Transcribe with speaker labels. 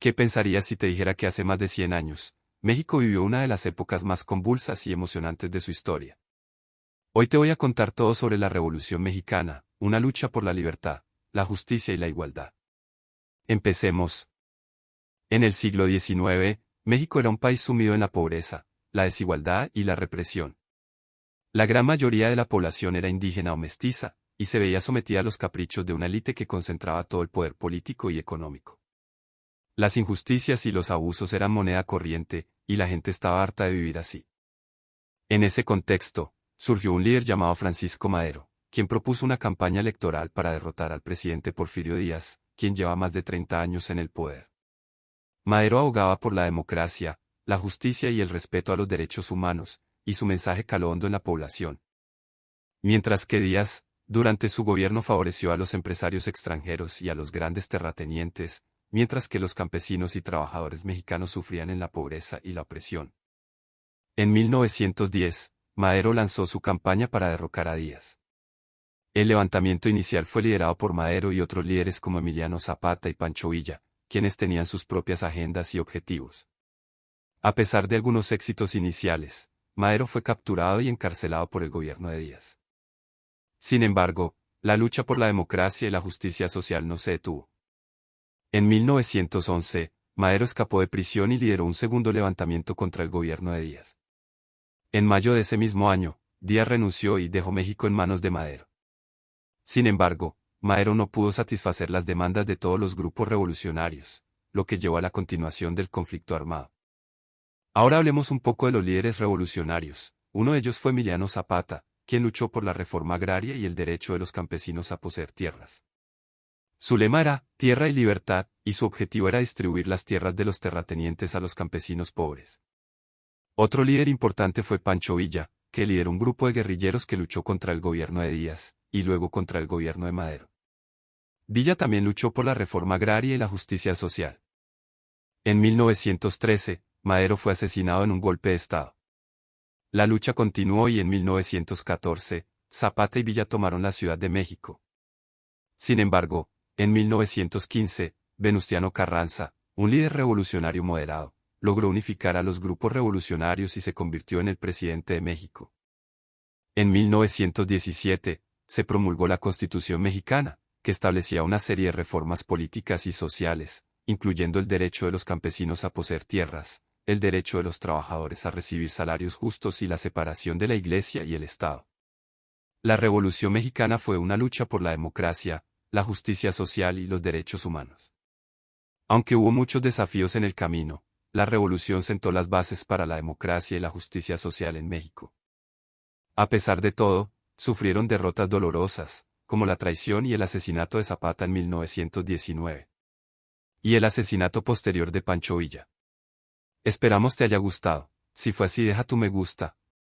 Speaker 1: ¿Qué pensarías si te dijera que hace más de 100 años, México vivió una de las épocas más convulsas y emocionantes de su historia? Hoy te voy a contar todo sobre la Revolución Mexicana, una lucha por la libertad, la justicia y la igualdad. Empecemos. En el siglo XIX, México era un país sumido en la pobreza, la desigualdad y la represión. La gran mayoría de la población era indígena o mestiza, y se veía sometida a los caprichos de una élite que concentraba todo el poder político y económico. Las injusticias y los abusos eran moneda corriente, y la gente estaba harta de vivir así. En ese contexto, surgió un líder llamado Francisco Madero, quien propuso una campaña electoral para derrotar al presidente Porfirio Díaz, quien lleva más de 30 años en el poder. Madero abogaba por la democracia, la justicia y el respeto a los derechos humanos, y su mensaje caló hondo en la población. Mientras que Díaz, durante su gobierno favoreció a los empresarios extranjeros y a los grandes terratenientes, mientras que los campesinos y trabajadores mexicanos sufrían en la pobreza y la opresión. En 1910, Madero lanzó su campaña para derrocar a Díaz. El levantamiento inicial fue liderado por Madero y otros líderes como Emiliano Zapata y Pancho Villa, quienes tenían sus propias agendas y objetivos. A pesar de algunos éxitos iniciales, Madero fue capturado y encarcelado por el gobierno de Díaz. Sin embargo, la lucha por la democracia y la justicia social no se detuvo. En 1911, Madero escapó de prisión y lideró un segundo levantamiento contra el gobierno de Díaz. En mayo de ese mismo año, Díaz renunció y dejó México en manos de Madero. Sin embargo, Madero no pudo satisfacer las demandas de todos los grupos revolucionarios, lo que llevó a la continuación del conflicto armado. Ahora hablemos un poco de los líderes revolucionarios. Uno de ellos fue Emiliano Zapata, quien luchó por la reforma agraria y el derecho de los campesinos a poseer tierras. Su lema era tierra y libertad, y su objetivo era distribuir las tierras de los terratenientes a los campesinos pobres. Otro líder importante fue Pancho Villa, que lideró un grupo de guerrilleros que luchó contra el gobierno de Díaz, y luego contra el gobierno de Madero. Villa también luchó por la reforma agraria y la justicia social. En 1913, Madero fue asesinado en un golpe de Estado. La lucha continuó y en 1914, Zapata y Villa tomaron la Ciudad de México. Sin embargo, en 1915, Venustiano Carranza, un líder revolucionario moderado, logró unificar a los grupos revolucionarios y se convirtió en el presidente de México. En 1917, se promulgó la Constitución mexicana, que establecía una serie de reformas políticas y sociales, incluyendo el derecho de los campesinos a poseer tierras, el derecho de los trabajadores a recibir salarios justos y la separación de la Iglesia y el Estado. La Revolución Mexicana fue una lucha por la democracia, la justicia social y los derechos humanos. Aunque hubo muchos desafíos en el camino, la revolución sentó las bases para la democracia y la justicia social en México. A pesar de todo, sufrieron derrotas dolorosas, como la traición y el asesinato de Zapata en 1919. Y el asesinato posterior de Pancho Villa. Esperamos te haya gustado. Si fue así, deja tu me gusta,